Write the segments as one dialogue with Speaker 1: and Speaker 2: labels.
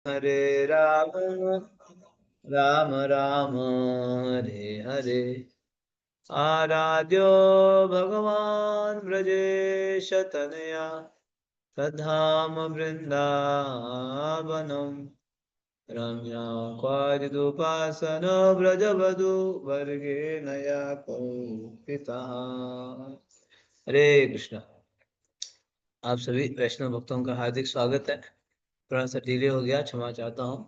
Speaker 1: हरे राम राम राम हरे हरे। आराध्यो भगवान् ब्रजेश तनया तद्धाम वृन्दावनम् रम्या क्वादिदुपासन व्रजवधू वर्गे नया कल्पितः। हरे कृष्ण। आप सभी वैष्णव भक्तों का हार्दिक स्वागत है। थोड़ा सा डिले हो गया, क्षमा चाहता हूँ।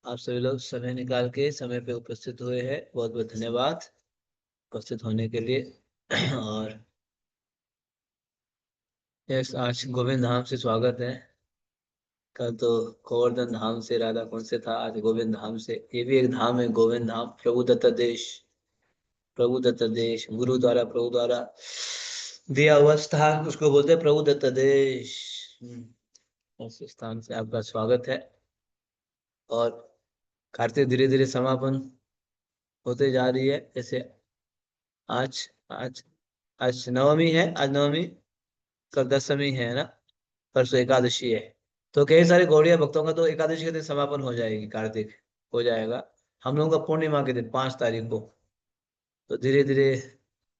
Speaker 1: आप सभी लोग समय निकाल के समय पे उपस्थित हुए हैं, बहुत बहुत धन्यवाद उपस्थित होने के लिए। और यस, आज गोविंद धाम से स्वागत है। कल तो गोवर्धन धाम से, राधा कुंड से था, आज गोविंद धाम से। ये भी एक धाम है, गोविंद धाम। प्रभु दत्त देश, प्रभु दत्त देश, गुरु द्वारा प्रभु द्वारा दिया हुआ स्थान, उसको बोलते हैं प्रभु दत्त देश। उस स्थान से आपका स्वागत है। और कार्तिक धीरे धीरे समापन होते जा रही है। जैसे आज आज आज नवमी है, आज नवमी, कल दशमी है ना, परसों एकादशी है। तो कई सारे गौड़िया भक्तों का तो एकादशी के दिन समापन हो जाएगी, कार्तिक हो जाएगा। हम लोगों का पूर्णिमा के दिन 5 तारीख को। तो धीरे धीरे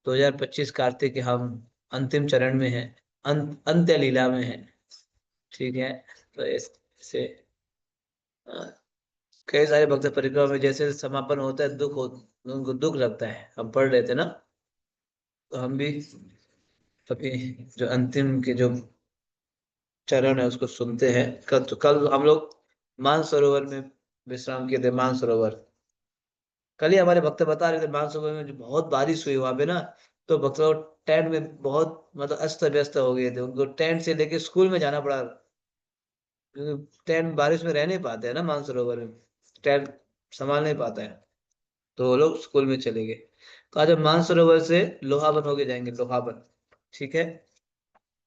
Speaker 1: 2025 कार्तिक के हम अंतिम चरण में हैं, अंत्य लीला में हैं। ठीक है। तो ऐसे कई सारे भक्त परिक्रमा में जैसे समापन होता है, उनको दुख लगता है। हम पढ़ रहे थे ना, तो हम भी अभी जो अंतिम के जो चरण है उसको सुनते हैं। कल हम लोग मानसरोवर में विश्राम किए थे। मानसरोवर, कल ही हमारे भक्त बता रहे थे, मानसरोवर में जो बहुत बारिश हुई वहां पे ना, तो भक्त लोग टेंट में बहुत मतलब अस्त व्यस्त हो गए थे। उनको टेंट से लेके स्कूल में जाना पड़ा, क्योंकि टेंट बारिश में रह नहीं पाते हैं ना, मानसरोवर में टेंट संभाल नहीं पाता है। तो वो लोग स्कूल में चले गए। तो आज हम मानसरोवर से लोहावन होके जाएंगे, लोहावन। ठीक है।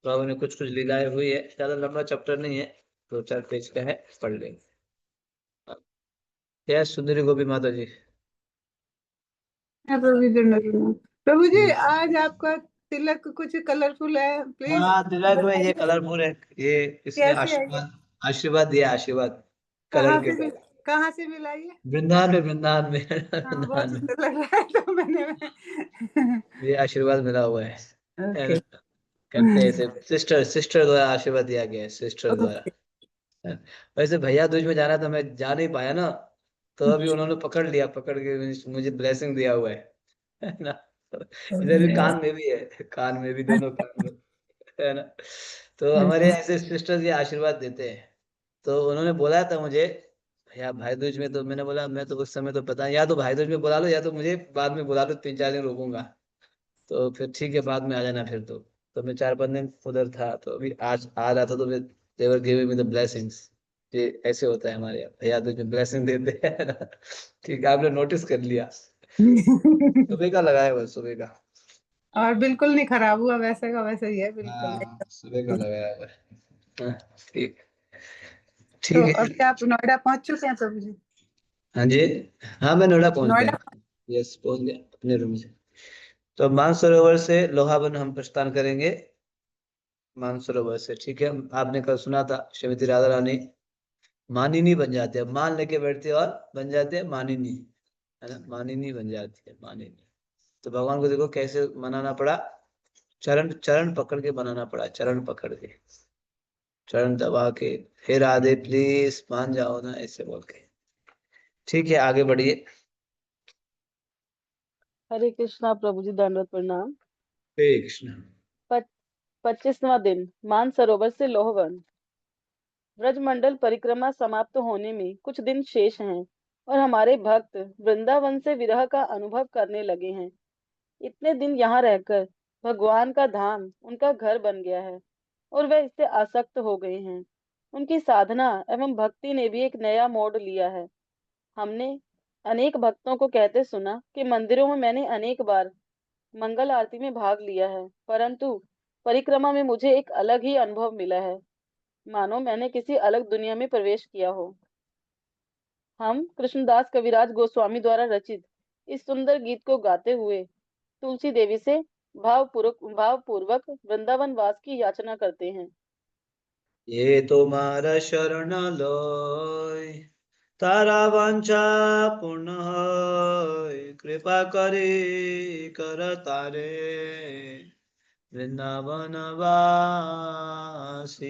Speaker 1: लोहावन में कुछ कुछ लीलाएं हुई है, ज्यादा लंबा चैप्टर नहीं है, 2-4 पेज का है, पढ़ लेंगे। जय सुंदरी गोपी माता जी।
Speaker 2: है प्रभु जी, दंडवत। प्रभु जी,
Speaker 1: हम्म।
Speaker 2: आज आपका तिलक कुछ कलरफुल है, प्लीज
Speaker 1: हाँ, तिलक में ये
Speaker 2: बताइए
Speaker 1: कलरफुल है। ये इसने
Speaker 2: कैसे है।
Speaker 1: आशीर्वाद आशीर्वाद दिया, आशीर्वाद कलर
Speaker 2: कहाँ
Speaker 1: के
Speaker 2: से
Speaker 1: ऊपर।
Speaker 2: कहाँ से मिला ये।
Speaker 1: वृंदावन में, वृंदावन में।
Speaker 2: हाँ, बहुत
Speaker 1: वृंदावन में
Speaker 2: सुंदर लग रहा है तो मैंने
Speaker 1: ये आशीर्वाद मिला हुआ है
Speaker 2: ओके
Speaker 1: ना? कहते हैं ऐसे, सिस्टर सिस्टर द्वारा आशीर्वाद दिया गया है, सिस्टर द्वारा।
Speaker 2: ओके।
Speaker 1: वैसे भैया दूज में जाना था, मैं जा नहीं पाया ना। तो अभी उन्होंने पकड़ लिया, पकड़ के मुझे ब्लेसिंग दिया हुआ है ना। इधर भी कान में भी है, कान में भी, दोनों कान में, है ना। तो हमारे यहाँ ऐसे सिस्टर्स ये आशीर्वाद देते हैं। तो उन्होंने बोला था मुझे, भैया भाई दूज में, तो मैंने बोला मैं तो उस समय तो पता नहीं, या तो भाई दूज में बुला लो या तो मुझे बाद में बुला लो, 3-4 दिन रुकूंगा। तो फिर ठीक है, बाद में आ जाना फिर। तो मैं 4-5 दिन उधर था, तो अभी आज आ रहा था, तो मैं देवर गिविंग मी द ब्लेसिंग्स। ये ऐसे होता है हमारे यहाँ, भैया दूज में ब्लेसिंग देते हैं ना। ठीक है, आपने नोटिस कर लिया। सुबह का लगाया हुआ, सुबह का।
Speaker 2: और बिल्कुल नहीं खराब हुआ, वैसे का वैसे ही है, बिल्कुल
Speaker 1: हाँ,
Speaker 2: एकदम।
Speaker 1: सुबह का लगाया हुआ है। हाँ, ठीक,
Speaker 2: तो
Speaker 1: ठीक है।
Speaker 2: अभी आप नोएडा पहुंच चुके हैं प्रभु जी।
Speaker 1: हाँ जी। हाँ, मैं नोएडा पहुंच गया।
Speaker 2: नोएडा।
Speaker 1: यस, पहुंच गया अपने रूम से। तो मानसरोवर से लोहावन हम प्रस्थान करेंगे, मानसरोवर से। ठीक है। आपने कल सुना था, श्रीमती राधा रानी मानिनी बन जाते हैं, मान लेके बैठते हैं और बन जाते हैं मानिनी, है ना। मानिनी बन जाती है, मानिनी। तो भगवान को देखो कैसे मनाना पड़ा, चरण चरण पकड़ के बनाना पड़ा, चरण पकड़ के, चरण दबा के, हे राधे प्लीज मान जाओ ना, ऐसे बोल के। ठीक है, आगे बढ़िए।
Speaker 3: हरे कृष्णा प्रभु जी, दंडवत प्रणाम।
Speaker 1: हे कृष्ण।
Speaker 3: 25वां दिन, मानसरोवर से लोहवन। ब्रजमंडल परिक्रमा समाप्त होने में कुछ दिन शेष हैं और हमारे भक्त वृंदावन से विरह का अनुभव करने लगे हैं। इतने दिन यहाँ रहकर भगवान का धाम उनका घर बन गया है और वे इससे आसक्त हो गए हैं। उनकी साधना एवं भक्ति ने भी एक नया मोड़ लिया है। हमने अनेक भक्तों को कहते सुना कि मंदिरों में मैंने अनेक बार मंगल आरती में भाग लिया है, परंतु परिक्रमा में मुझे एक अलग ही अनुभव मिला है, मानो मैंने किसी अलग दुनिया में प्रवेश किया हो। हम कृष्णदास कविराज गोस्वामी द्वारा रचित इस सुंदर गीत को गाते हुए तुलसी देवी से भावपूर्वक वृंदावन वास की याचना करते हैं।
Speaker 1: ये तो मारा शरण लोय तारा वांछा पूर्ण होय कृपा करे कर तारे वृंदावन वासी।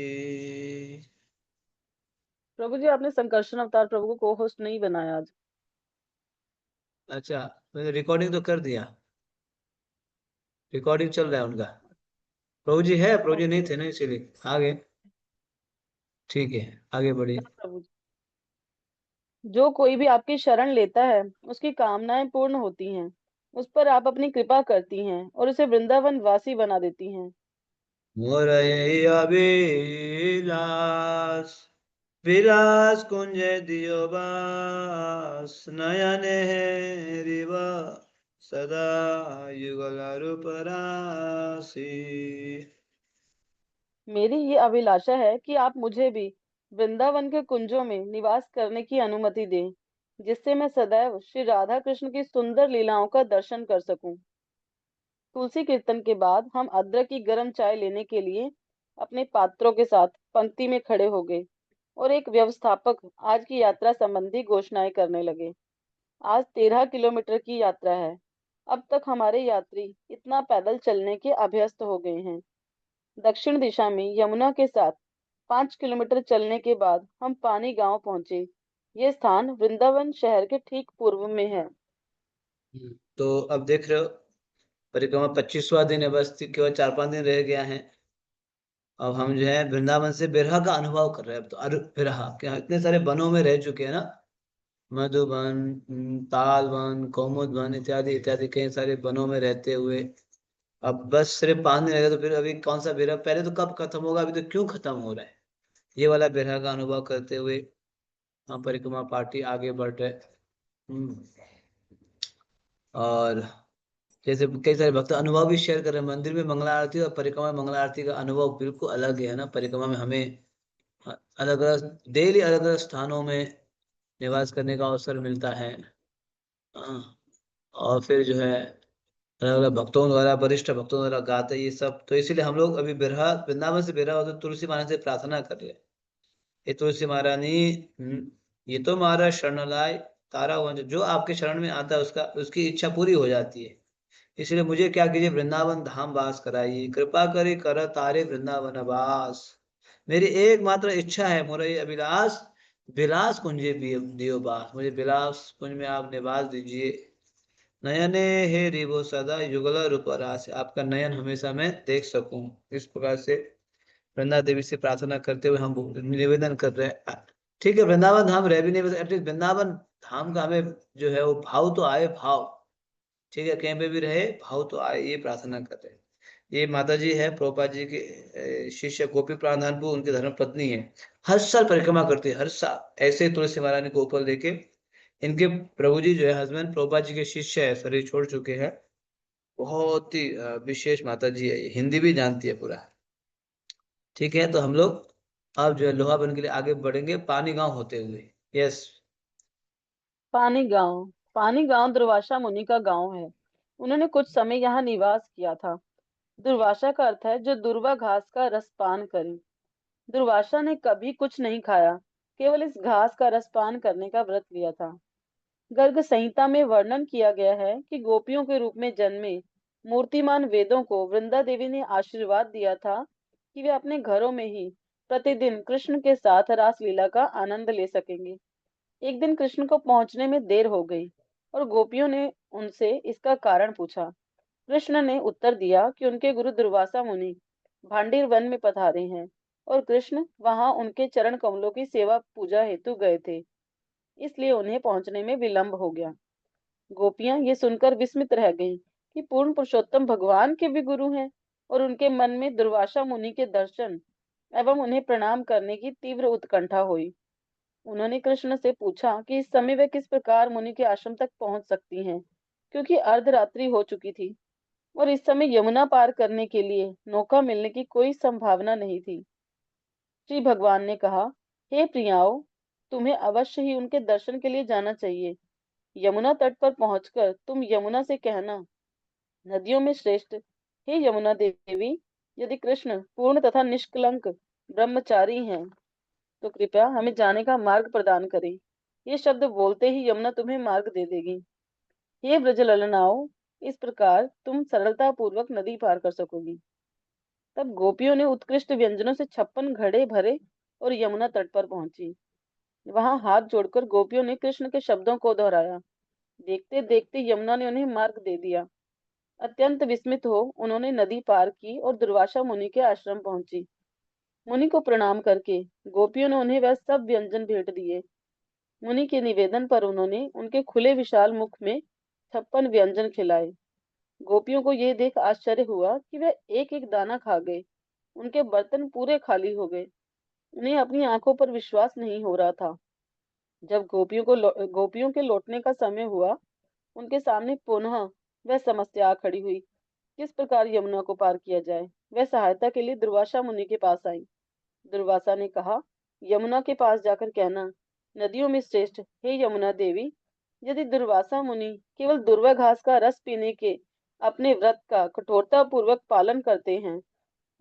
Speaker 3: प्रभु जी, आपने संकर्षण अवतार प्रभु को को होस्ट नहीं बनाया आज।
Speaker 1: अच्छा, मैंने रिकॉर्डिंग तो कर दिया, रिकॉर्डिंग चल रहा है उनका। प्रभु जी है, प्रभु जी नहीं
Speaker 3: ओके।
Speaker 1: थे ना, इसीलिए आगे। ठीक है, आगे बढ़िए।
Speaker 3: प्रभु जी, जो कोई भी आपकी शरण लेता है उसकी कामनाएं पूर्ण होती हैं, उस पर आप अपनी कृपा करती हैं और उसे वृंदावन वासी बना देती हैं।
Speaker 1: मोर यही अभिलाष विलास कुंज दियो बास नयने रिव सदा युगल रूप राशि।
Speaker 3: मेरी ये अभिलाषा है कि आप मुझे भी वृंदावन के कुंजों में निवास करने की अनुमति दें, जिससे मैं सदैव श्री राधा कृष्ण की सुंदर लीलाओं का दर्शन कर सकूं। तुलसी कीर्तन के बाद हम अदरक की गर्म चाय लेने के लिए अपने पात्रों के साथ पंक्ति में खड़े हो गए और एक व्यवस्थापक आज की यात्रा संबंधी घोषणाएं करने लगे। आज 13 किलोमीटर की यात्रा है। अब तक हमारे यात्री इतना पैदल चलने के अभ्यस्त हो गए हैं। दक्षिण दिशा में यमुना के साथ 5 किलोमीटर चलने के बाद हम पानी गांव पहुंचे। ये स्थान वृंदावन शहर के ठीक पूर्व में है।
Speaker 1: तो अब देख रहे हो, परिक्रमा 25वां दिन है, बस केवल 4-5 दिन रह गया है। अब हम जो है वृंदावन से बिरहा का अनुभव कर रहे हैं। अब तो अरे बिरहा क्या, इतने सारे वनों में रह चुके हैं ना, मधुबन, ताल वन, कौमुद वन इत्यादि इत्यादि कई सारे वनों में रहते हुए अब बस सिर्फ 5 दिन रहेगा, तो फिर अभी कौन सा बिरहा, पहले तो कब खत्म होगा, अभी तो क्यों खत्म हो रहा है, ये वाला बिरहा का अनुभव करते हुए हम परिक्रमा पार्टी आगे बढ़ रहे। हम्म, और जैसे कई सारे भक्त अनुभव भी शेयर कर रहे हैं, मंदिर में मंगला आरती और परिक्रमा में मंगला आरती का अनुभव बिल्कुल अलग है ना। परिक्रमा में हमें अलग अलग डेली अलग अलग स्थानों में निवास करने का अवसर मिलता है। हाँ, और फिर जो है अलग अलग भक्तों द्वारा, वरिष्ठ भक्तों द्वारा गाते ये सब, तो इसीलिए हम लोग अभी बिरहा, वृंदावन से बिरहा होते तुलसी महारानी से प्रार्थना कर रहे हैं। ये तुलसी महारानी, ये तो महाराज शरण लाए तारा वंश, जो आपके शरण में आता है उसका उसकी इच्छा पूरी हो जाती है। इसलिए मुझे क्या कीजिए, वृंदावन धाम वास कराइए, कृपा करे कर तारे वृंदावन वास। मेरी एकमात्र इच्छा है, मोरा ये अभिलाष, विलास कुंजे दियो बास, मुझे विलास कुंज में आप निवास दीजिए। नयने हे रिवो सदा युगल रूप रास, आपका नयन हमेशा मैं देख सकूं। इस प्रकार से वृंदा देवी से प्रार्थना करते हुए हम निवेदन कर रहे हैं। ठीक है, वृंदावन धाम रह भी नहीं, बस एटलीस्ट वृंदावन धाम का हमें जो है वो भाव तो आए, भाव। ठीक है, कहीं पे भी रहे भाव तो आए, ये प्रार्थना कर रहे हैं। ये माता जी है प्रभुपाद जी के शिष्य गोपी प्राणधानपुर, उनकी धर्म पत्नी है। हर साल परिक्रमा करती है, हर साल ऐसे ही तुलसी महारानी को ऊपर लेके। इनके प्रभु जी जो है हस्बैंड प्रभुपाद जी के शिष्य है, शरीर छोड़ चुके हैं। बहुत ही विशेष माता जी है, ये हिंदी भी जानती है पूरा। ठीक है, तो हम लोग अब जो है लोहाबन के लिए आगे बढ़ेंगे पानी गांव होते हुए। यस।
Speaker 3: पानी गांव दुर्वासा मुनि का गांव है। उन्होंने कुछ समय यहाँ निवास किया था। दुर्वासा का अर्थ है जो दुर्वा घास का रस पान करे। दुर्वासा ने कभी कुछ नहीं खाया, केवल इस घास का रस पान करने का व्रत लिया था। गर्ग संहिता में वर्णन किया गया है कि गोपियों के रूप में जन्मे मूर्तिमान वेदों को वृंदा देवी ने आशीर्वाद दिया था कि वे अपने घरों में ही प्रतिदिन कृष्ण के साथ रासलीला का आनंद ले सकेंगे। एक दिन कृष्ण को पहुंचने में देर हो गई और गोपियों ने उनसे इसका कारण पूछा। कृष्ण ने उत्तर दिया कि उनके गुरु दुर्वासा मुनि भांडीर वन में पधारे हैं और कृष्ण वहां उनके चरण कमलों की सेवा पूजा हेतु गए थे, इसलिए उन्हें पहुंचने में विलंब हो गया। गोपियां ये सुनकर विस्मित रह गईं कि पूर्ण पुरुषोत्तम भगवान के भी गुरु हैं, और उनके मन में दुर्वासा मुनि के दर्शन एवं उन्हें प्रणाम करने की तीव्र उत्कंठा हुई। उन्होंने कृष्ण से पूछा कि इस समय वे किस प्रकार मुनि के आश्रम तक पहुंच सकती हैं, क्योंकि अर्धरात्रि हो चुकी थी और इस समय यमुना पार करने के लिए नौका मिलने की कोई संभावना नहीं थी। श्री भगवान ने कहा, हे प्रियाओ, तुम्हें अवश्य ही उनके दर्शन के लिए जाना चाहिए। यमुना तट पर पहुंचकर तुम यमुना से कहना, नदियों में श्रेष्ठ, हे यमुना देवी, यदि कृष्ण पूर्ण तथा निष्कलंक ब्रह्मचारी हैं, तो कृपया हमें जाने का मार्ग प्रदान करें। ये शब्द बोलते ही यमुना तुम्हें मार्ग दे देगी। हे ब्रज ललनाओ, इस प्रकार तुम सरलता पूर्वक नदी पार कर सकोगी। तब गोपियों ने उत्कृष्ट व्यंजनों से 56 घड़े भरे और यमुना तट पर पहुंची। वहां हाथ जोड़कर गोपियों ने कृष्ण के शब्दों को दोहराया। देखते देखते यमुना ने उन्हें मार्ग दे दिया। अत्यंत विस्मित हो उन्होंने नदी पार की और दुर्वासा मुनि के आश्रम पहुंची। मुनि को प्रणाम करके गोपियों ने उन्हें वह सब व्यंजन भेंट दिए। मुनि के निवेदन पर उन्होंने उनके खुले विशाल मुख में 56 व्यंजन खिलाए। गोपियों को यह देख आश्चर्य हुआ कि वे एक एक दाना खा गए। उनके बर्तन पूरे खाली हो गए। उन्हें अपनी आंखों पर विश्वास नहीं हो रहा था। जब गोपियों के लौटने का समय हुआ, उनके सामने पुनः वह समस्या आ खड़ी हुई। किस प्रकार यमुना को पार किया जाए। वह सहायता के लिए दुर्वासा मुनि के पास आई। दुर्वासा ने कहा, यमुना के पास जाकर कहना, नदियों में श्रेष्ठ हे यमुना देवी, यदि दुर्वासा मुनि केवल दुर्वा घास का रस पीने के अपने व्रत का कठोरता पूर्वक पालन करते हैं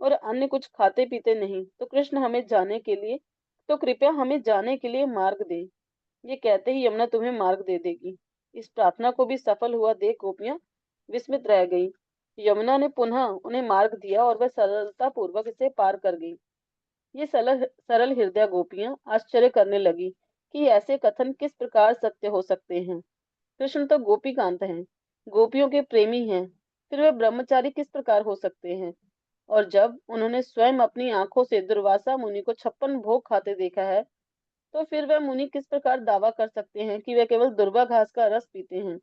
Speaker 3: और अन्य कुछ खाते पीते नहीं, तो कृष्ण हमें जाने के लिए तो कृपया हमें जाने के लिए मार्ग दे। ये कहते ही यमुना तुम्हें मार्ग दे देगी। इस प्रार्थना को भी सफल हुआ देख गोपियां विस्मित रह गईं। यमुना ने पुनः उन्हें मार्ग दिया और वह सरलता पूर्वक इसे पार कर गई। ये सरल सरल हृदय गोपियां आश्चर्य करने लगी कि ऐसे कथन किस प्रकार सत्य हो सकते हैं। कृष्ण तो गोपीकांत हैं, गोपियों के प्रेमी हैं, फिर वे ब्रह्मचारी किस प्रकार हो सकते हैं। और जब उन्होंने स्वयं अपनी आंखों से दुर्वासा मुनि को 56 भोग खाते देखा है, तो फिर वह मुनि किस प्रकार दावा कर सकते हैं कि वे केवल दुर्वा घास का रस पीते हैं।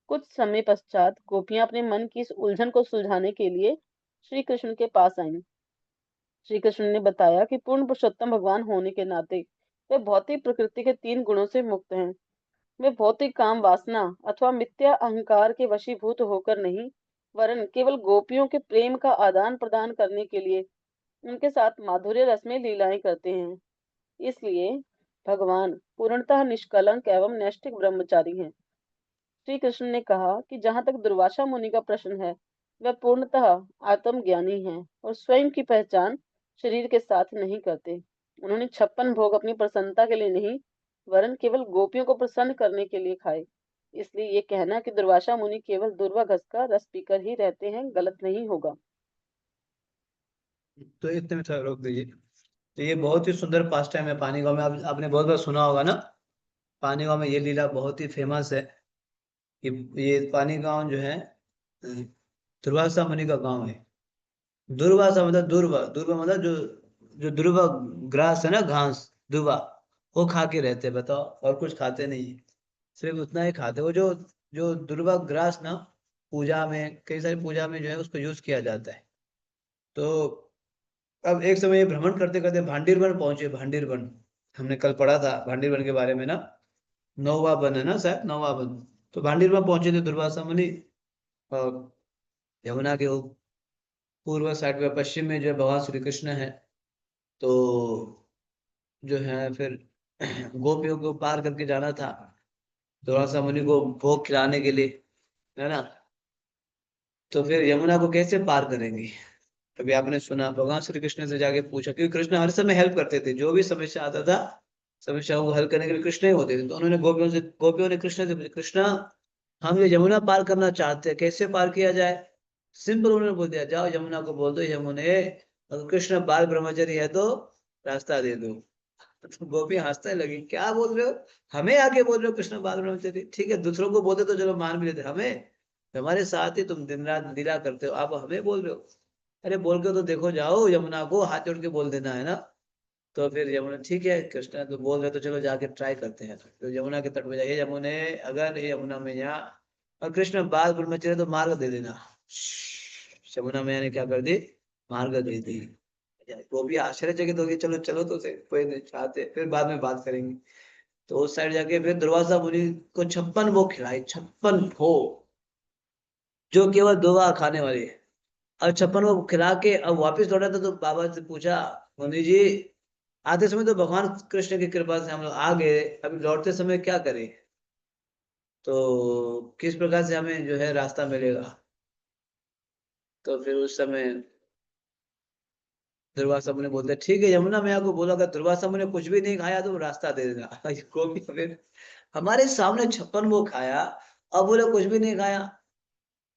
Speaker 3: कुछ समय पश्चात गोपियां अपने मन की इस उलझन को सुलझाने के लिए श्री कृष्ण के पास आईं। श्री कृष्ण ने बताया कि पूर्ण पुरुषोत्तम भगवान होने के नाते वे भौतिक प्रकृति के 3 गुणों से मुक्त हैं। वे भौतिक काम वासना अथवा मिथ्या अहंकार के वशीभूत होकर नहीं, वरन केवल गोपियों के प्रेम का आदान प्रदान करने के लिए उनके साथ माधुर्य रस में लीलाएं करते हैं। इसलिए भगवान पूर्णतः निष्कलंक एवं नैष्ठिक ब्रह्मचारी हैं। श्री कृष्ण ने कहा कि जहां तक दुर्वासा मुनि का प्रश्न है, वह पूर्णतः आत्मज्ञानी हैं और स्वयं की पहचान शरीर के साथ नहीं करते। उन्होंने 56 भोग अपनी प्रसन्नता के लिए नहीं, वरन केवल गोपियों को प्रसन्न करने के लिए खाए। इसलिए ये कहना कि दुर्वासा मुनि केवल दूर्वा घस का रस पीकर ही रहते हैं, गलत नहीं होगा।
Speaker 1: तो इतने में थोड़ा रोक दीजिए। तो ये बहुत ही सुंदर पास टाइम है पानी गांव में। आपने बहुत बार सुना होगा ना, पानी गांव में ये लीला बहुत ही फेमस है। ये पानी गांव जो है दुर्वासा मुनि का गांव है। दुर्वासा मतलब दुर्वा, दुर्वा मतलब जो जो दुर्वा ग्रास है ना, घास दुर्वा, वो खा के रहते हैं, बताओ, और कुछ खाते नहीं है। सिर्फ उतना ही खाते हैं। वो जो जो दुर्वा ग्रास ना, पूजा में, कई सारी पूजा में जो है उसको यूज किया जाता है। तो अब एक समय ये भ्रमण करते करते भांडीर पहुंचे। भांडीर, हमने कल पढ़ा था भांडीर के बारे में ना, नौवा वन है ना शायद, नौवा वन। तो भांडीर पहुंचे थे दुर्वासा मुनि। और यमुना के पूर्व साइड में, पश्चिम में जो है भगवान श्री कृष्ण है। तो जो है फिर गोपियों को पार करके जाना था दुर्वासा मुनि को भोग खिलाने के लिए, है ना। तो फिर यमुना को कैसे पार करेंगे। अभी आपने सुना, भगवान श्री कृष्ण से जाके पूछा, क्योंकि कृष्ण हर समय हेल्प करते थे, जो भी समस्या आता था समस्या को हल करने के लिए कृष्ण ही होते थे। तो उन्होंने गोपियों ने कृष्ण से पूछा, कृष्णा, हम ये यमुना पार करना चाहते हैं, कैसे पार किया जाए। सिंपल उन्होंने बोल दिया, जाओ यमुना को बोल दो, यमुने अगर कृष्ण बाल ब्रह्मचारी है तो रास्ता दे दो। तो गोपी हंसने लगी, क्या बोल रहे हो, हमें आके बोल रहे हो कृष्ण बाल ब्रह्मचारी। ठीक है, दूसरों को बोलते तो चलो मान भी लेते, हमें, हमारे साथ ही तुम दिन रात लीला करते हो, आप हमें बोल रहे हो। अरे बोल के तो देखो, जाओ यमुना को हाथ जोड़ के बोल देना, है ना। तो फिर यमुना, ठीक है कृष्णा तो बोल रहे तो चलो जाके ट्राई करते हैं। तो यमुना के तट पे जाइए, यमुने अगर ये यमुना मैया और कृष्ण बाल ब्रह्मचर्य तो मार्ग दे देना। यमुना मैया ने क्या कर दी, मार्ग दे दी। वो भी आश्चर्यचकित हो गई, चलो चलो तो से कोई नहीं चाहते, फिर बाद में बात करेंगे। तो उस साइड जाके फिर दुर्वासा मुनि को 56 भोग खिलाई, 56 भोग, जो केवल 2 बार खाने वाली है। और 56 को खिला के अब वापस लौटा था, तो बाबा से पूछा, मुनि जी आते समय तो भगवान कृष्ण की कृपा से हम लोग आ गए, अभी लौटते समय क्या करें, तो किस प्रकार से हमें जो है रास्ता मिलेगा। तो फिर उस समय दुर्वासा मुनि बोलते ठीक है, यमुना मैया को बोला अगर दुर्वासा मुनि कुछ भी नहीं खाया तो वो रास्ता दे देना। गोपी फिर हमारे सामने 56 वो खाया, अब बोले कुछ भी नहीं खाया,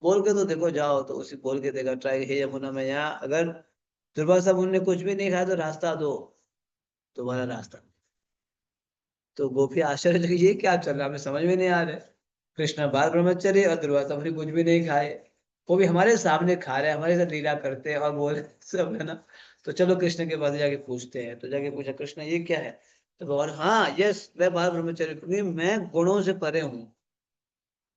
Speaker 1: बोल के तो देखो जाओ, तो उसी बोल के देखा ट्राई, हे यमुना मैया अगर दुर्वासा मुनि ने कुछ भी नहीं खाया तो रास्ता दो, तुम्हारा रास्ता। तो गोपी आश्चर्य लगी, ये क्या चल रहा है, हमें समझ में नहीं आ रहा है। कृष्ण बाल ब्रह्मचर्य और दुर्वासा मुनि कुछ भी नहीं खाए, वो भी हमारे सामने खा रहे हैं, हमारे साथ लीला करते हैं और बोल सब, है ना। तो चलो कृष्ण के पास जाके पूछते हैं, तो जाके पूछा कृष्ण ये क्या है, तो भगवान हाँ यस मैं बाल ब्रह्मचर्य, क्योंकि मैं गुणों से परे हूँ,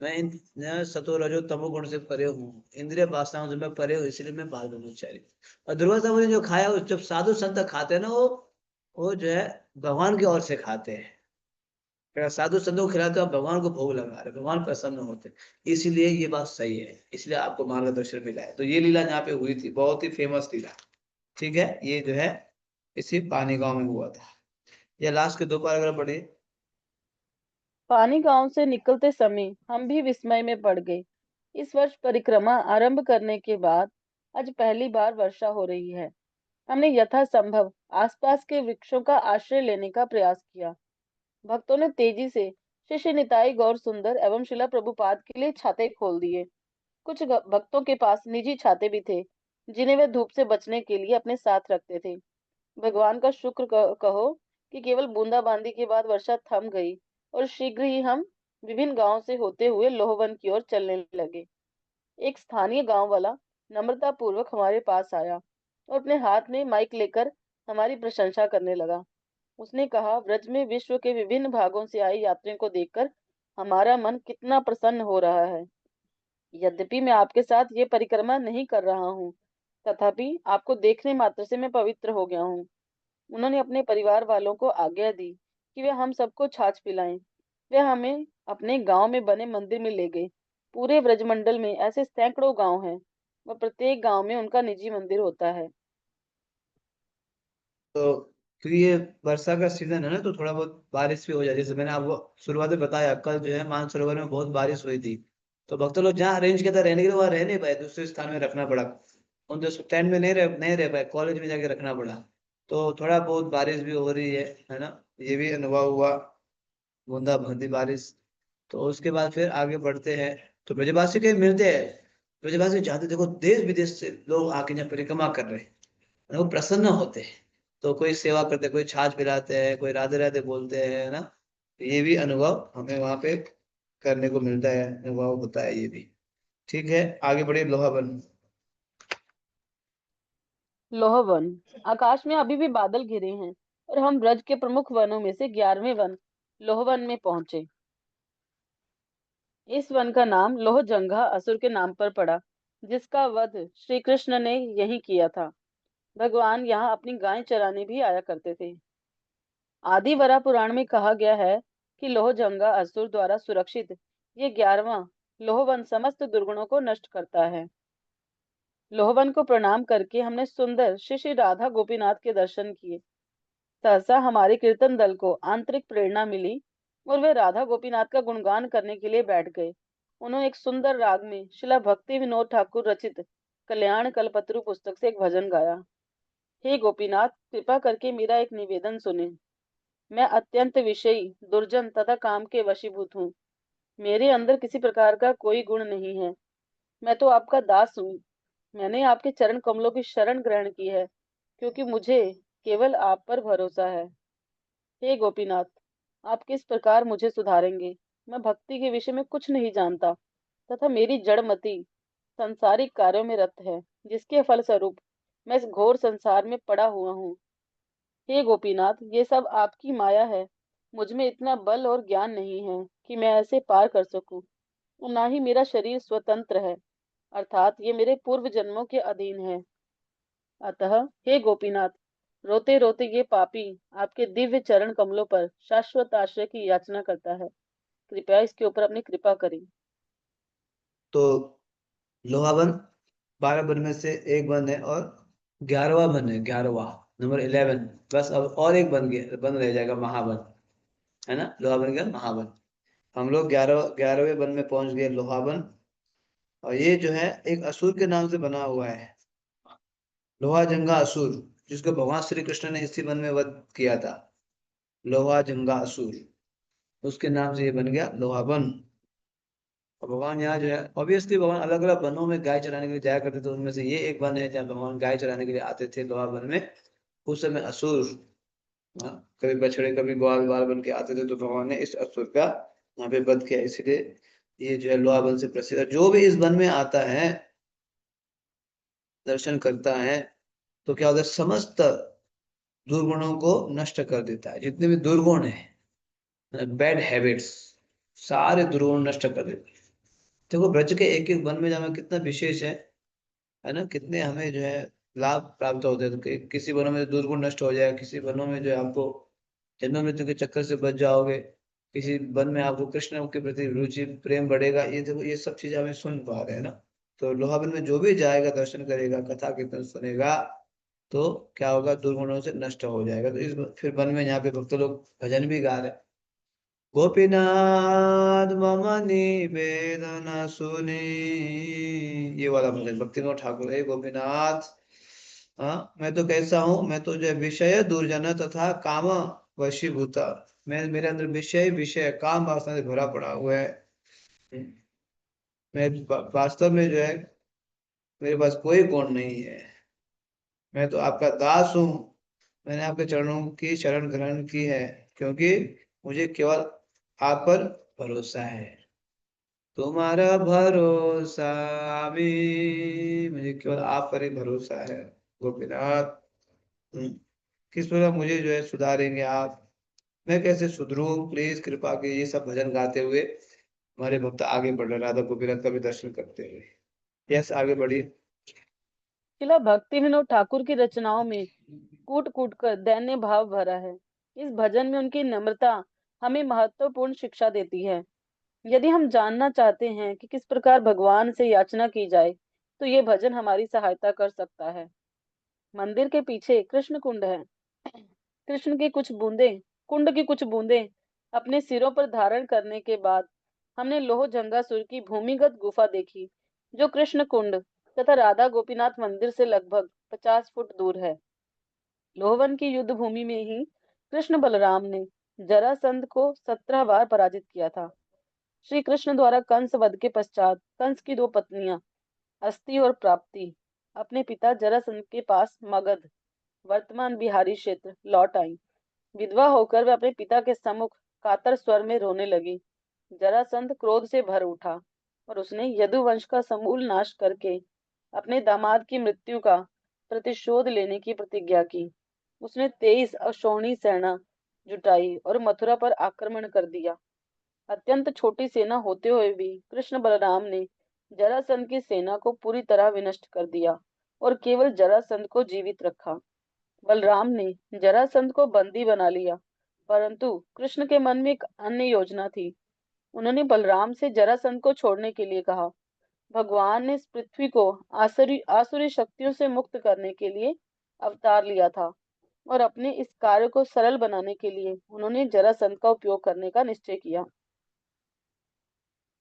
Speaker 1: मैं सतो रजो तमो गुण से परे हूँ, इंद्रिय वासनाओं से मैं परे हूँ, इसलिए मैं बाल ब्रह्मचारी। और दुर्वासा मुनि जो खाया, जब साधु संत खाते हैं ना, वो जो है भगवान की ओर से खाते हैं, अगर साधु संतों को खिलाते हो आप भगवान को भोग लगा रहे, भगवान प्रसन्न होते, इसीलिए ये बात सही है, इसलिए आपको मार्गदर्शन मिला है। तो ये लीला जहाँ पे हुई थी, बहुत ही फेमस लीला, ठीक है, ये जो है इसी पानी गांव में हुआ था। ये लास्ट के 2 पैराग्राफ पढ़िए।
Speaker 3: पानी गांव से निकलते समय हम भी विस्मय में पड़ गए। इस वर्ष परिक्रमा आरंभ करने के बाद आज पहली बार वर्षा हो रही है। हमने यथासंभव आसपास के वृक्षों का आश्रय लेने का प्रयास किया। भक्तों ने तेजी से शिष्य निताई गौर सुंदर एवं शिला प्रभुपाद के लिए छाते खोल दिए। कुछ भक्तों के पास निजी छाते भी थे, जिन्हें वे धूप से बचने के लिए अपने साथ रखते थे। भगवान का शुक्र कहो कि केवल बूंदाबांदी के बाद वर्षा थम गई और शीघ्र ही हम विभिन्न गांवों से होते हुए लोहवन की ओर चलने लगे। एक स्थानीय गांव वाला नम्रता पूर्वक हमारे पास आया और अपने हाथ में माइक लेकर हमारी प्रशंसा करने लगा। उसने कहा, व्रज में विश्व के विभिन्न भागों से आए यात्रियों को देखकर हमारा मन कितना प्रसन्न हो रहा है। यद्यपि मैं आपके साथ ये परिक्रमा नहीं कर रहा हूँ, तथापि आपको देखने मात्र से मैं पवित्र हो गया हूँ। उन्होंने अपने परिवार वालों को आज्ञा दी कि वे हम सबको छाछ पिलाएं। वे हमें अपने गांव में बने मंदिर में ले गए। पूरे ब्रजमंडल में ऐसे सैकड़ों गांव हैं और प्रत्येक गांव में उनका निजी मंदिर होता है।
Speaker 1: तो क्योंकि ये वर्षा का सीजन है ना, तो थोड़ा बहुत बारिश भी हो जाती है, जैसे मैंने आपको शुरुआत में बताया, कल जो है मानसरोवर में बहुत बारिश हुई थी, तो भक्त लोग जहाँ अरेंज किया था रहने के लिए, वहाँ रह नहीं पाए, दूसरे स्थान में रखना पड़ा, उन जो टेंट में नहीं रह पाए, कॉलेज में जाके रखना पड़ा। तो थोड़ा बहुत बारिश भी हो रही है ना, ये भी अनुभव हुआ, बूंदाबांदी बारिश। तो उसके बाद फिर आगे बढ़ते हैं, तो ब्रजवासी के मिलते हैं, ब्रजवासी जाते, देखो देश विदेश से लोग आके यहाँ परिक्रमा कर रहे हैं, वो प्रसन्न होते हैं, तो कोई सेवा करते हैं, कोई छाछ पिलाते हैं, कोई राधे राधे बोलते हैं, है ना। तो ये भी अनुभव हमें वहां पे करने को मिलता है, अनुभव होता है ये भी। ठीक है, आगे बढ़िए, लोहावन।
Speaker 3: लोहवन। आकाश में अभी भी बादल घिरे हैं और हम ब्रज के प्रमुख वनों में से 11वें वन लोहवन में पहुंचे। इस वन का नाम लोहजंघा असुर के नाम पर पड़ा, जिसका वध श्री कृष्ण ने यही किया था। भगवान यहाँ अपनी गाय चराने भी आया करते थे। आदि वरा पुराण में कहा गया है कि लोहजंगा असुर द्वारा सुरक्षित ये 11वां लोहवन समस्त दुर्गुणों को नष्ट करता है। लोहवन को प्रणाम करके हमने सुंदर श्री श्री राधा गोपीनाथ के दर्शन किए। सहसा हमारे कीर्तन दल को आंतरिक प्रेरणा मिली और वे राधा गोपीनाथ का गुणगान करने के लिए बैठ गए। उन्होंने एक सुंदर राग में शिला भक्ति विनोद ठाकुर रचित कल्याण कल्पतरु पुस्तक से एक भजन गाया। हे गोपीनाथ, कृपा करके मेरा एक निवेदन सुने। मैं अत्यंत विषयी, दुर्जन तथा काम के वशीभूत हूँ। मेरे अंदर किसी प्रकार का कोई गुण नहीं है। मैं तो आपका दास हूँ। मैंने आपके चरण कमलों की शरण ग्रहण की है, क्योंकि मुझे केवल आप पर भरोसा है। हे गोपीनाथ, आप किस प्रकार मुझे सुधारेंगे? मैं भक्ति के विषय में कुछ नहीं जानता तथा मेरी जड़मति सांसारिक कार्यों में रत है, जिसके फलस्वरूप मैं इस घोर संसार में पड़ा हुआ हूँ। हे गोपीनाथ, ये सब आपकी माया है। मुझ में इतना बल और ज्ञान नहीं है कि मैं ऐसे पार कर सकूं, और ना ही मेरा शरीर स्वतंत्र है, अर्थात ये मेरे पूर्व जन्मों के अधीन है। अतः हे गोपीनाथ, रोते रोते ये पापी आपके दिव्य चरण कमलों पर शाश्वत आश्रय की याचना करता है। कृपया इसके ऊपर अपनी कृपा करें।
Speaker 1: तो लोहावन 12 वन में से एक वन है, और 11वां वन है, 11वां नंबर 11, बस अब और एक बन गया, बन रह जाएगा महावन, है ना, लोहावन का महावन। हम लोग 11वें वन में पहुंच गए, लोहावन। और ये जो है एक असुर के नाम से बना हुआ है, लोहा जंगा असुर। जिसको भगवान श्री कृष्ण ने इसी वन में वध किया था, लोहा जंगा असुर, उसके नाम से ये बन गया लोहा वन। और भगवान यहाँ जो है, ऑब्वियसली भगवान अलग अलग वनों में गाय चराने के लिए जाया करते थे, उनमें से ये एक वन है जहाँ भगवान गाय चराने के लिए आते थे लोहा वन में। उस समय असुर, कभी बछड़े कभी ग्वाल बाल बन के आते थे, तो भगवान ने इस असुर का यहाँ पे वध किया, इसलिए ये जो है लोहा वन से प्रसिद्ध है। जो भी इस वन में आता है, दर्शन करता है, तो क्या होता है, समस्त दुर्गुणों को नष्ट कर देता है। जितने भी दुर्गुण है, बैड हैबिट्स, सारे दुर्गुण नष्ट कर देता है। देखो ब्रज के एक एक वन में जाना कितना विशेष है ना, कितने हमें जो है लाभ प्राप्त होते हैं। तो किसी वनों में दुर्गुण नष्ट हो जाएगा, किसी वनों में जो है आपको जन्म मृत्यु के चक्कर से बच जाओगे, किसी वन में आपको कृष्ण के प्रति रुचि प्रेम बढ़ेगा। ये देखो ये सब चीजें हमें सुन पा रहे हैं ना। तो लोहा वन में जो भी जाएगा, दर्शन करेगा, कथा कीर्तन सुनेगा, तो क्या होगा, दुर्गुणों से नष्ट हो जाएगा। तो इस फिर वन में यहाँ पे भक्त लोग भजन भी गा रहे हैं, गोपीनाथ मम निवेदन सुनी, ये वाला भजन भक्ति विनोद ठाकुर है। गोपीनाथ, हाँ मैं तो कैसा हूँ, मैं तो जो है विषय दुर्जन तथा काम वशीभूता, मैं मेरे अंदर विषय विषय काम वासना से भरा पड़ा हुआ है। मैं वास्तव में जो है मेरे पास कोई गुण नहीं है, मैं तो आपका दास हूँ। मैंने आपके चरणों की शरण ग्रहण की है, क्योंकि मुझे केवल आप पर भरोसा है। तुम्हारा भरोसा भी, मुझे केवल आप पर ही भरोसा है गोपीनाथ। किस प्रकार मुझे जो है सुधारेंगे आप, मैं कैसे सुधरूं, प्लीज कृपा की। ये सब भजन गाते हुए हमारे भक्त आगे बढ़ रहे, राधा गोपीनाथ का भी दर्शन करते हुए। यस, आगे बढ़िए।
Speaker 3: शिला भक्ति विनोद ठाकुर की रचनाओं में कूट कूट कर दैन्य भाव भरा है। इस भजन में उनकी नम्रता हमें महत्वपूर्ण शिक्षा देती है। यदि हम जानना चाहते हैं कि किस प्रकार भगवान से याचना की जाए, तो ये भजन हमारी सहायता कर सकता है। मंदिर के पीछे कृष्ण कुंड है। कृष्ण की कुछ बूंदें कुंड की कुछ बूंदें अपने सिरों पर धारण करने के बाद हमने लोह जंगासुर की भूमिगत गुफा देखी, जो कृष्ण कुंड तथा राधा गोपीनाथ मंदिर से लगभग 50 फुट दूर है। लोहवन की युद्ध भूमि में ही कृष्ण बलराम ने जरासंध को 17 बार पराजित किया था। श्री कृष्ण द्वारा कंस वध के पश्चात कंस की 2 पत्नियां अस्ति और प्राप्ति अपने पिता जरासंध के पास मगध, वर्तमान बिहारी क्षेत्र, लौट आई। विधवा होकर वे अपने पिता के सम्मुख कातर स्वर में रोने लगी। जरासंध क्रोध से भर उठा और उसने यदुवंश का समूल नाश करके अपने दामाद की मृत्यु का प्रतिशोध लेने की प्रतिज्ञा की। उसने 23 अक्षौहिणी सेना जुटाई और मथुरा पर आक्रमण कर दिया। अत्यंत छोटी सेना होते हुए भी कृष्ण बलराम ने जरासंध की सेना को पूरी तरह विनष्ट कर दिया और केवल जरासंध को जीवित रखा। बलराम ने जरासंध को बंदी बना लिया, परंतु कृष्ण के मन में एक अन्य योजना थी। उन्होंने बलराम से जरासंध को छोड़ने के लिए कहा। भगवान ने इस पृथ्वी को आसुरी आसुरी शक्तियों से मुक्त करने के लिए अवतार लिया था और अपने इस कार्य को सरल बनाने के लिए उन्होंने जरासंध का उपयोग करने का निश्चय किया।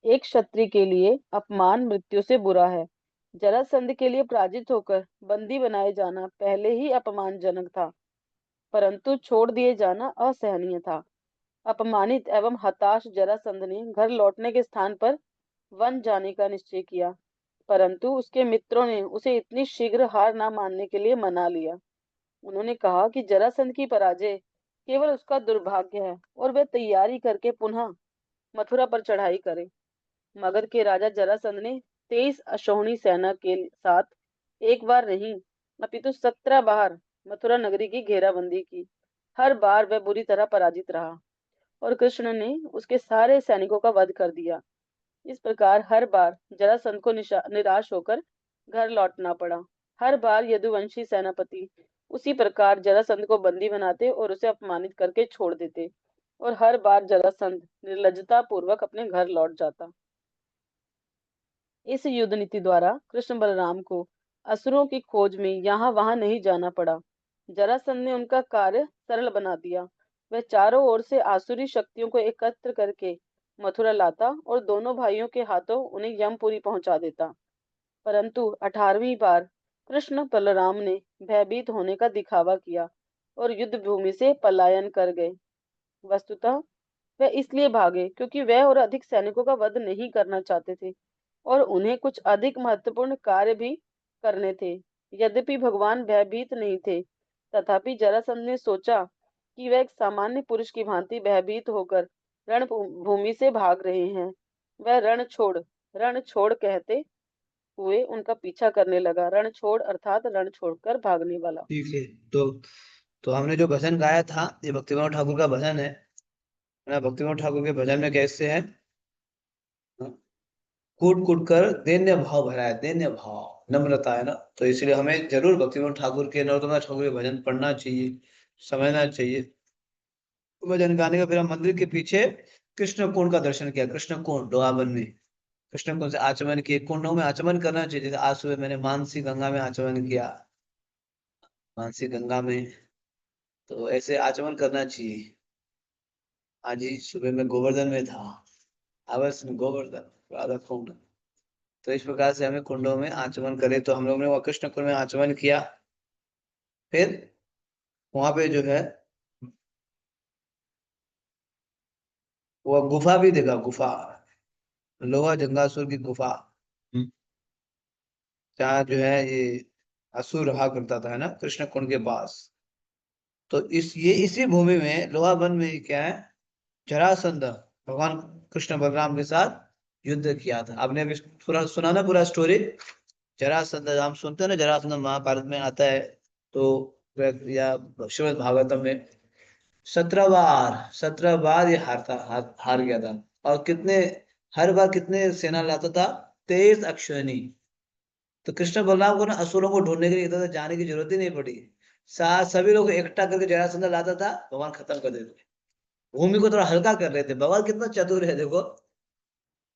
Speaker 3: एक क्षत्रिय के लिए अपमान मृत्यु से बुरा है। जरासंध के लिए पराजित होकर बंदी बनाए जाना पहले ही अपमानजनक था, परंतु छोड़ दिए जाना असहनीय था। अपमानित एवं हताश जरासंध ने घर लौटने के स्थान पर वन जाने का निश्चय किया, परंतु उसके मित्रों ने उसे इतनी शीघ्र हार न मानने के लिए मना लिया। उन्होंने कहा कि जरासंध की पराजय केवल उसका दुर्भाग्य है और वह तैयारी करके पुनः मथुरा पर चढ़ाई करे। मगध के राजा जरासंध ने 23 अक्षौहिणी सेना के साथ एक बार नहीं अपितु 17 बार मथुरा नगरी की घेराबंदी की। हर बार वह बुरी तरह पराजित रहा और कृष्ण ने उसके सारे सैनिकों का वध कर दिया। इस प्रकार हर बार जरासंध को निराश होकर घर लौटना पड़ा। हर बार यदुवंशी सेनापति उसी प्रकार जरासंध को बंदी बनाते और उसे अपमानित करके छोड़ देते और हर बार जरासंध निर्लज्जता पूर्वक अपने घर लौट जाता। इस युद्ध नीति द्वारा कृष्ण बलराम को असुरों की खोज में यहाँ वहां नहीं जाना पड़ा। जरासंध ने उनका कार्य सरल बना दिया। वह चारों ओर से आसुरी शक्तियों को एकत्र करके मथुरा लाता और दोनों भाइयों के हाथों उन्हें यमपुरी पहुंचा देता। परंतु 18वीं बार कृष्ण बलराम ने भयभीत होने का दिखावा किया और युद्ध भूमि से पलायन कर गए। वस्तुतः वह इसलिए भागे क्योंकि वह और अधिक सैनिकों का वध नहीं करना चाहते थे और उन्हें कुछ अधिक महत्वपूर्ण कार्य भी करने थे। यद्यपि भगवान भयभीत नहीं थे, तथापि जरासंध ने सोचा कि वह एक सामान्य पुरुष की भांति भयभीत होकर रणभूमि से भाग रहे हैं। वह रण छोड़ कहते हुए उनका पीछा करने लगा। रण छोड़ अर्थात रण छोड़कर भागने वाला।
Speaker 1: ठीक है। तो हमने जो भजन गाया था, ये भक्ति विनोद ठाकुर का भजन है ना। भक्ति विनोद ठाकुर के भजन में कैसे है, कूट कूट कर दैन्य भाव भरा है, दैन्य भाव, नम्रता है ना। तो इसलिए हमें जरूर भक्ति विनोद ठाकुर के, नरोत्तम ठाकुर के भजन पढ़ना चाहिए, समझना चाहिए। भजन गाने का फिर हम मंदिर के पीछे कृष्ण कुंड का दर्शन किया। कृष्ण कुंड लोहावन में कृष्ण कुंड से आचमन किए। कुंडों में आचमन करना चाहिए। जैसे आज सुबह मैंने मानसी गंगा में आचमन किया, मानसी गंगा में, तो ऐसे आचमन करना चाहिए। आज ही सुबह में गोवर्धन में था, आवर्स में गोवर्धन राधा कुंड। तो इस प्रकार से हमें कुंडों में आचमन करे। तो हम लोग ने वह कृष्ण कुंड में आचमन किया। फिर वहां पे जो है वो गुफा भी देखा, गुफा, लोहा जंगासुर की गुफा, जहाँ जो है ये असुर रहा करता था, है ना, कृष्ण कुंड के पास। तो ये इसी भूमि में, लोहा वन में क्या है, जरासंध भगवान कृष्ण बलराम के साथ युद्ध किया था। आपने अभी पूरा सुना ना, पूरा स्टोरी। जरासंध हम सुनते हैं ना, जरासंध महाभारत में आता है। तो या श्रीमद् भागवतम में 17 बार ये हार गया था। और कितने, हर बार कितने सेना लाता था, 23 अक्षौहिणी। तो कृष्ण बलराम को ना असुरों को ढूंढने के लिए इधर जाने की जरूरत ही नहीं पड़ी। सभी लोग इकट्ठा करके जरासंध लाता था, भगवान खत्म कर देते। भूमि को थोड़ा हल्का कर रहे थे। भगवान कितना चतुर है देखो,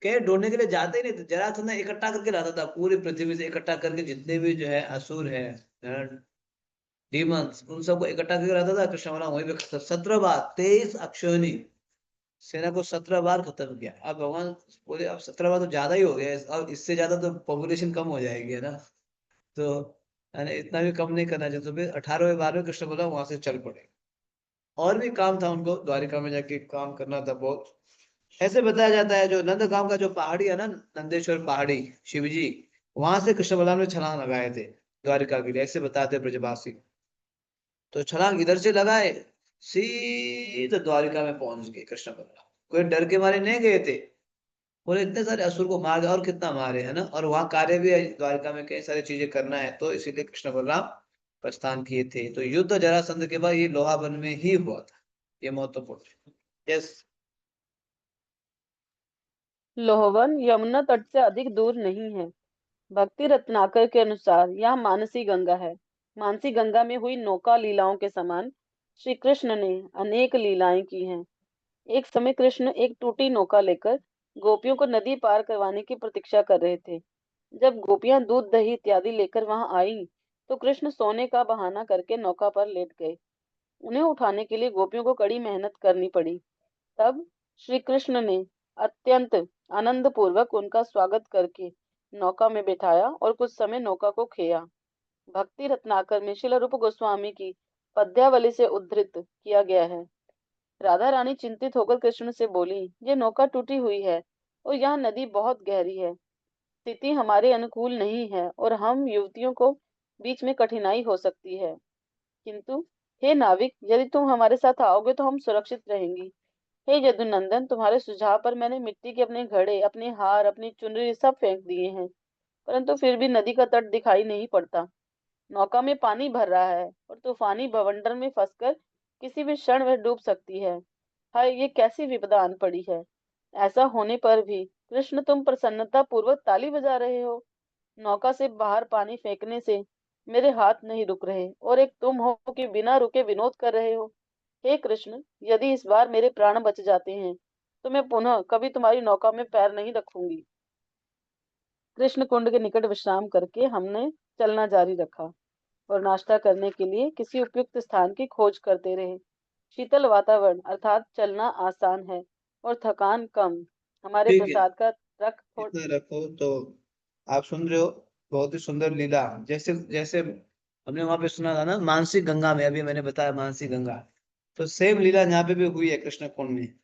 Speaker 1: के ढूंढने के लिए जाते ही नहीं थे। जरासंध इकट्ठा करके लाता था, पूरी पृथ्वी से इकट्ठा करके, जितने भी जो है असुर है, डीमंस, उन सबको इकट्ठा करके लाता था। कृष्ण बलराम वहीं पे 17 बार, 23 अक्षौहिणी सेना को 17 बार खत्म किया। अब भगवान बोले अब 17 बार तो ज्यादा ही हो गया, अब इससे ज्यादा तो पॉपुलेशन कम हो जाएगी, है ना। तो यानी इतना भी कम नहीं करना चाहिए। तो फिर 18वें बार में कृष्ण बलराम वहां से चल पड़े। और भी काम था उनको, द्वारिका में जाके काम करना था बहुत। ऐसे बताया जाता है, जो नंदगांव का जो पहाड़ी है ना, नंदेश्वर पहाड़ी, शिव जी, वहां से कृष्ण बलराम ने छलांग लगाए थे द्वारिका के लिए, ऐसे बताते हैं ब्रजवासी। तो छलांग इधर से लगाए, सीधे द्वारिका में पहुंच गए कृष्ण बलराम। कोई डर के मारे नहीं गए थे, बोले इतने सारे असुर को मार दे, और कितना मारे, है ना। और वहां कार्य भी है द्वारिका में, कई सारी चीजें करना है, तो इसीलिए कृष्ण बलराम प्रस्थान किए थे। तो युद्ध जरासंध के बाद ये लोहावन में ही हुआ था, ये महत्वपूर्ण है। यस।
Speaker 3: लोहवन यमुना तट से अधिक दूर नहीं है। भक्ति रत्नाकर के अनुसार यह मानसी गंगा है। मानसी गंगा में हुई नौका लीलाओं के समान श्री कृष्ण ने अनेक लीलाएं की हैं। एक समय कृष्ण एक टूटी नौका लेकर गोपियों को नदी पार करवाने की प्रतीक्षा कर रहे थे। जब गोपियां दूध दही इत्यादि लेकर वहां आईं, तो कृष्ण सोने का बहाना करके नौका पर लेट गए। उन्हें उठाने के लिए गोपियों को कड़ी मेहनत करनी पड़ी। तब श्री कृष्ण ने अत्यंत आनंद पूर्वक उनका स्वागत करके नौका में बिठाया और कुछ समय नौका को खेया। भक्ति रत्नाकर में श्रील रूप गोस्वामी की पद्यावली से उद्धृत किया गया है। राधा रानी चिंतित होकर कृष्ण से बोली, ये नौका टूटी हुई है और यह नदी बहुत गहरी है। स्थिति हमारे अनुकूल नहीं है और हम युवतियों को बीच में कठिनाई हो सकती है। किंतु हे नाविक, यदि तुम हमारे साथ आओगे तो हम सुरक्षित रहेंगी। हे यदुनंदन, तुम्हारे सुझाव पर मैंने मिट्टी के अपने घड़े, अपने हार, अपनी चुनरी सब फेंक दिए हैं, परंतु फिर भी नदी का तट दिखाई नहीं पड़ता। नौका में पानी भर रहा है और तूफानी बवंडर में फंसकर किसी भी क्षण वह डूब सकती है। हाय, ये कैसी विपदा आन पड़ी है। ऐसा होने पर भी कृष्ण तुम प्रसन्नता पूर्वक ताली बजा रहे हो। नौका से बाहर पानी फेंकने से मेरे हाथ नहीं रुक रहे और एक तुम हो कि बिना रुके विनोद कर रहे हो। हे कृष्ण, यदि इस बार मेरे प्राण बच जाते हैं तो मैं पुनः कभी तुम्हारी नौका में पैर नहीं रखूंगी। कृष्ण कुंड के निकट विश्राम करके हमने चलना जारी रखा और नाश्ता करने के लिए किसी उपयुक्त स्थान की खोज करते रहे। शीतल वातावरण अर्थात चलना आसान है और थकान कम। हमारे
Speaker 1: ठीक है,
Speaker 3: प्रसाद का ट्रक
Speaker 1: इतना रखो। तो आप सुन रहे हो, बहुत ही सुंदर लीला। जैसे जैसे हमने वहां पे सुना था ना मानसी गंगा में, अभी मैंने बताया मानसी गंगा, तो सेम लीला यहाँ पे भी हुई है कृष्ण कुंड में।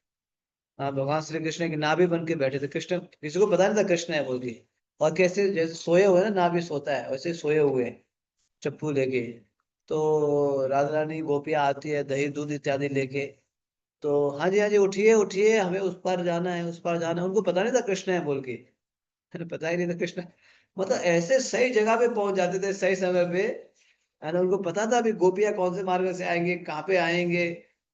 Speaker 1: हाँ, भगवान श्री कृष्ण की नाभि बन के बैठे थे। कृष्ण, किसी को पता नहीं था कृष्ण है बोल के। और कैसे जैसे सोए हुए ना, नाभि सोता है वैसे सोए हुए हैं, चप्पू लेके। तो राधा रानी गोपियां आती है दही दूध इत्यादि लेके। तो हाँ जी हाँ जी, उठिए उठिए, हमें उस पार जाना है, उस पार जाना है। उनको पता नहीं था कृष्ण है बोल के। पता ही नहीं था कृष्ण। मतलब ऐसे सही जगह पे पहुंच जाते थे सही समय पे, है ना। उनको पता था अभी गोपियां कौन से मार्ग से आएंगे, कहाँ पे आएंगे,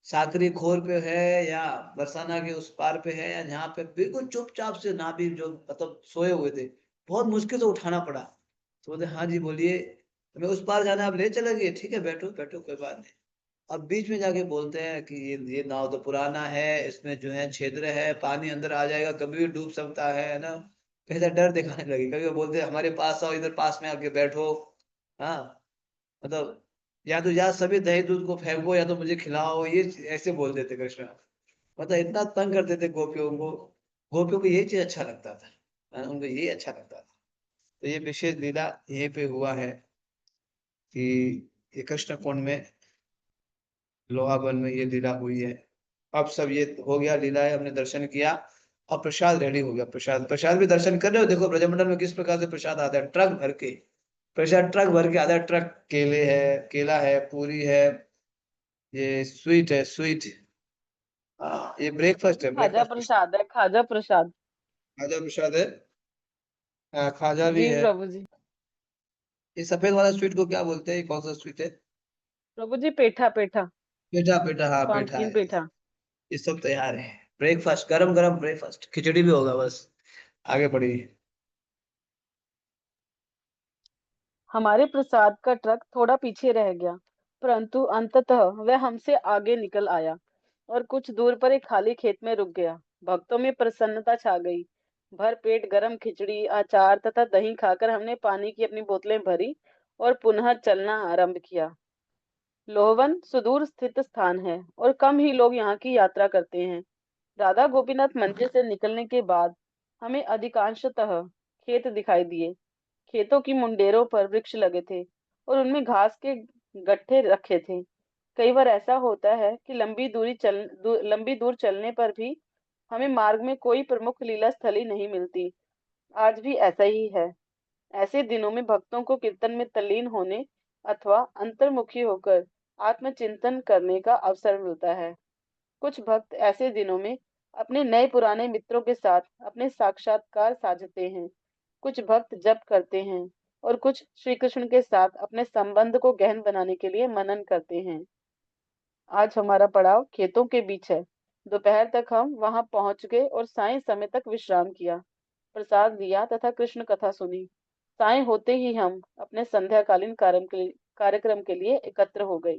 Speaker 1: साकरी खोर पे है या बरसाना के उस पार पे है, या यहाँ पे। बिल्कुल चुपचाप से नाभि जो मतलब सोए हुए थे, बहुत मुश्किल से उठाना पड़ा। तो बोलते हाँ जी बोलिए, हमें उस पार जाना है, आप ले चलेंगे, ठीक है बैठो बैठो कोई बात नहीं। अब बीच में जाके बोलते हैं कि ये नाव तो पुराना है, इसमें जो है छिद्र है, पानी अंदर आ जाएगा, कभी भी डूब सकता है ना। कैसा डर दिखाने लगे। कभी वो बोलते हैं हमारे पास आओ, इधर पास में आके बैठो। हाँ, मतलब या तो या सभी दही दूध को फेंको या तो मुझे खिलाओ, ये ऐसे बोल देते कृष्ण। मतलब इतना तंग करते थे गोपियों को। गोपियों को ये चीज अच्छा लगता था, उनको ये अच्छा लगता था। तो ये विशेष लीला यहीं पे हुआ है कि ये कृष्ण कुंड में, लोहावन में ये लीला हुई है। अब सब ये हो गया, लीला है, हमने दर्शन किया। अब प्रसाद रेडी हो गया। प्रसाद, प्रसाद भी दर्शन कर रहे हो, देखो ब्रजमंडल में किस प्रकार से प्रसाद आता है, ट्रक भर के प्रसाद, ट्रक भर के आता है। ट्रक केले है, केला है, पूरी है, ये स्वीट है, स्वीट। हाँ, ये ब्रेकफास्ट है,
Speaker 3: खाजा
Speaker 1: ब्रेकफास्ट।
Speaker 3: प्रसाद है, खाजा प्रसाद।
Speaker 1: खाजा प्रसाद है। खाजा भी
Speaker 3: जी
Speaker 1: है।
Speaker 3: प्रभु जी।
Speaker 1: ये सफेद वाला स्वीट को क्या बोलते हैं, ये कौन सा स्वीट है?
Speaker 3: प्रभु जी पेठा, पेठा।
Speaker 1: पेठा, पेठा, हाँ पेठा
Speaker 3: पंपकिन
Speaker 1: है।
Speaker 3: पेठा।
Speaker 1: ये सब तैयार है। ब्रेकफास्ट, गरम गरम ब्रेकफास्ट, खिचड़ी भी होगा बस। आगे बढ़िए।
Speaker 3: हमारे प्रसाद का ट्रक थोड़ा पीछे रह गया, परंतु अंततः वह हमसे आगे निकल आया और कुछ दूर पर एक खाली खेत में रुक गया। भक्तों में प्रसन्नता छा गई। भर पेट गरम खिचड़ी, अचार तथा दही खाकर हमने पानी की अपनी बोतलें भरी और पुनः चलना आरंभ किया। लोहवन सुदूर स्थित स्थान है और कम ही लोग यहाँ की यात्रा करते हैं। राधा गोपीनाथ मंदिर से निकलने के बाद हमें अधिकांशतः खेत दिखाई दिए। खेतों की मुंडेरों पर वृक्ष लगे थे और उनमें घास के गट्ठे रखे थे। कई बार ऐसा होता है कि लंबी दूर चलने पर भी हमें मार्ग में कोई प्रमुख लीला स्थली नहीं मिलती। आज भी ऐसा ही है। ऐसे दिनों में भक्तों को कीर्तन में तल्लीन होने अथवा अंतर्मुखी होकर आत्मचिंतन करने का अवसर मिलता है। कुछ भक्त ऐसे दिनों में अपने नए पुराने मित्रों के साथ अपने साक्षात्कार साझते हैं। कुछ भक्त जप करते हैं और कुछ श्री कृष्ण के साथ अपने संबंध को गहन बनाने के लिए मनन करते हैं। आज हमारा पड़ाव खेतों के बीच है। दोपहर तक हम वहां पहुंच गए और सायं समय तक विश्राम किया, प्रसाद लिया तथा कृष्ण कथा सुनी। सायं होते ही हम अपने संध्याकालीन कार्यक्रम के लिए एकत्र हो गए।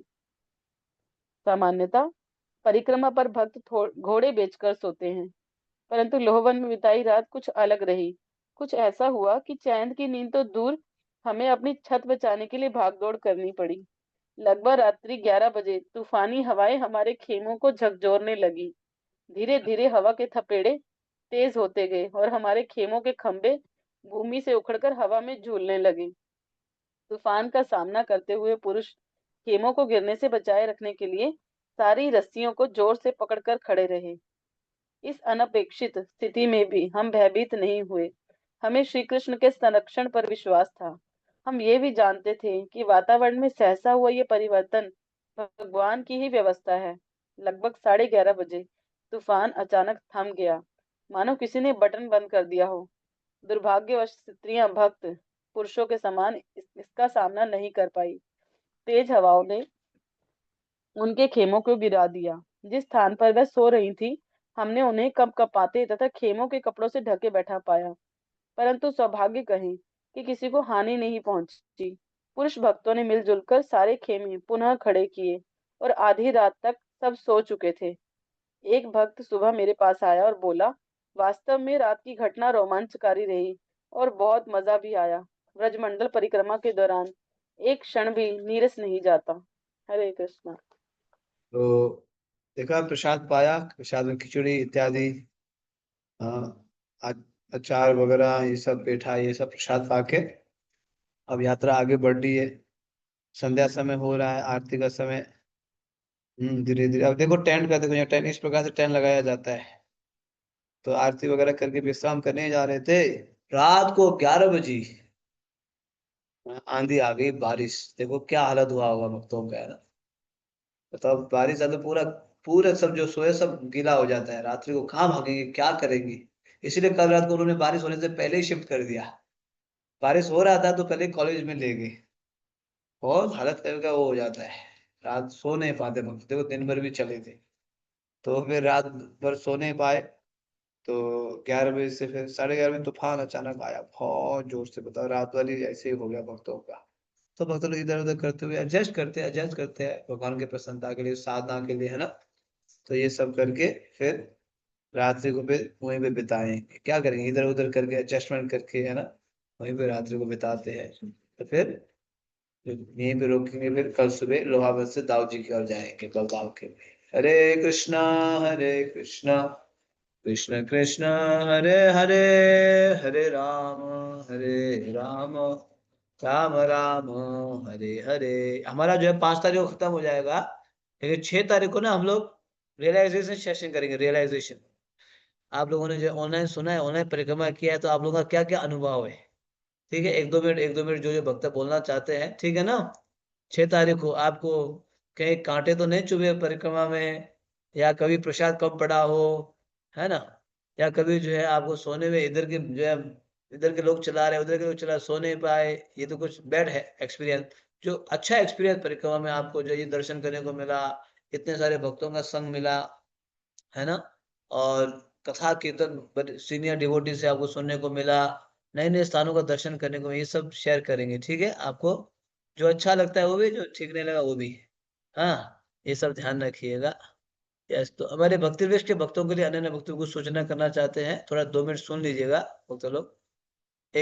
Speaker 3: सामान्यतः परिक्रमा पर भक्त घोड़े बेचकर सोते हैं, परंतु लोहवन में बिताई रात कुछ अलग रही। कुछ ऐसा हुआ कि चैन की नींद तो दूर, हमें अपनी छत बचाने के लिए भागदौड़ करनी पड़ी। लगभग रात्रि 11 बजे तूफानी हवाएं हमारे खेमों को झकझोरने लगी। धीरे धीरे हवा के थपेड़े तेज होते गए और हमारे खेमों के खंभे भूमि से उखड़कर हवा में झूलने लगे। तूफान का सामना करते हुए पुरुष खेमों को गिरने से बचाए रखने के लिए सारी रस्सियों को जोर से पकड़कर खड़े रहे। इस अनपेक्षित स्थिति में भी हम भयभीत नहीं हुए। हमें श्री कृष्ण के संरक्षण पर विश्वास था। हम ये भी जानते थे कि वातावरण में सहसा हुआ ये परिवर्तन भगवान की ही व्यवस्था है। लगभग 11:30 बजे तूफान अचानक थम गया, मानो किसी ने बटन बंद कर दिया हो। दुर्भाग्यवश स्त्रियां भक्त पुरुषों के समान इसका सामना नहीं कर पाई। तेज हवाओं ने उनके खेमों को गिरा दिया। जिस स्थान पर वह सो रही थी, हमने उन्हें कपकपाते तथा खेमों के कपड़ों से ढके बैठा पाया, परंतु सौभाग्य कहें कि किसी को हानि नहीं पहुंची। पुरुष भक्तों ने मिलजुल कर सारे खेमे पुनः खड़े किए और आधी रात तक सब सो चुके थे। एक भक्त सुबह मेरे पास आया और बोला, वास्तव में रात की घटना रोमांचकारी रही और बहुत मजा भी आया। ब्रजमंडल परिक्रमा के दौरान एक क्षण भी नीरस नहीं जाता। हरे कृष्णा।
Speaker 1: तो देखा, प्रसाद पाया, प्रसाद में खिचड़ी इत्यादि, हाँ, अचार वगैरह ये सब, पेठा, ये सब प्रसाद पाके अब यात्रा आगे बढ़ रही है, संध्या समय हो रहा है, आरती का समय। धीरे धीरे अब देखो टेंट का, देखो यहाँ टेंट इस प्रकार से टेंट लगाया जाता है। तो आरती वगैरह करके विश्राम करने जा रहे थे, रात को 11 बजे आंधी आ गई, बारिश। देखो क्या हालत हुआ होगा भक्तों का, है ना। बताओ, बारिश आते पूरा, पूरे सब जो सोए सब गीला हो जाता है, रात्रि को कहाँ भागेंगे, क्या करेंगे। इसीलिए कल रात को उन्होंने बारिश होने से पहले ही शिफ्ट कर दिया। बारिश हो रहा था तो पहले कॉलेज में ले गए। बहुत हालत का वो हो जाता है, रात सो नहीं पाते भक्त। देखो दिन भर भी चले थे, तो फिर रात भर सो नहीं पाए। तो 11 बजे से फिर 11:30 बजे तूफान अचानक आया बहुत जोर से। बताओ, रात वाली ऐसे ही हो गया भक्तों का। तो भक्त लोग इधर उधर करते हुए एडजस्ट करते हैं भगवान की प्रसन्नता के लिए, साधना के लिए, है ना। तो ये सब करके फिर रात्रि को फिर वहीं पे बिताएंगे, क्या करेंगे, इधर उधर करके एडजस्टमेंट करके, है ना। वहीं पे रात्रि को बिताते हैं। तो फिर यहीं पे रोकेंगे, फिर कल सुबह लोहावत से दाऊ जी की ओर जाएंगे, बलगांव के लिए। हरे कृष्णा कृष्ण कृष्ण हरे हरे, हरे राम राम राम हरे हरे। हमारा जो है 5 तारीख को खत्म हो जाएगा, लेकिन 6 तारीख को ना हम लोग रियलाइजेशन सेशन करेंगे, रियलाइजेशन। आप लोगों ने जो ऑनलाइन सुना है, ऑनलाइन परिक्रमा किया है, तो आप लोगों का क्या क्या अनुभव है। ठीक है, 1-2 मिनट जो जो भक्त बोलना चाहते हैं, ठीक है ना। 6 तारीख को आपको कहीं कांटे तो नहीं चुभे परिक्रमा में, या कभी प्रसाद कम पड़ा हो, है ना। या कभी जो है आपको सोने में इधर के जो है, इधर के लोग चला रहे, उधर के लोग चला, सो नहीं पाए। ये तो कुछ बैड है एक्सपीरियंस। जो अच्छा एक्सपीरियंस परिक्रमा में आपको जो ये दर्शन करने को मिला, इतने सारे भक्तों का संग मिला, है ना। और कथा कीर्तन सीनियर डिवोटी से आपको सुनने को मिला, नए नए स्थानों का दर्शन करने को, ये सब शेयर करेंगे, ठीक है। आपको जो अच्छा लगता है वो भी, जो ठीक नहीं लगा वो भी। हाँ, ये सब ध्यान रखिएगा। यस, तो हमारे भक्ति वृष्टि के भक्तों के लिए, अन्य भक्तों को सूचना करना चाहते हैं, थोड़ा 2 मिनट सुन लीजिएगा भक्त लोग।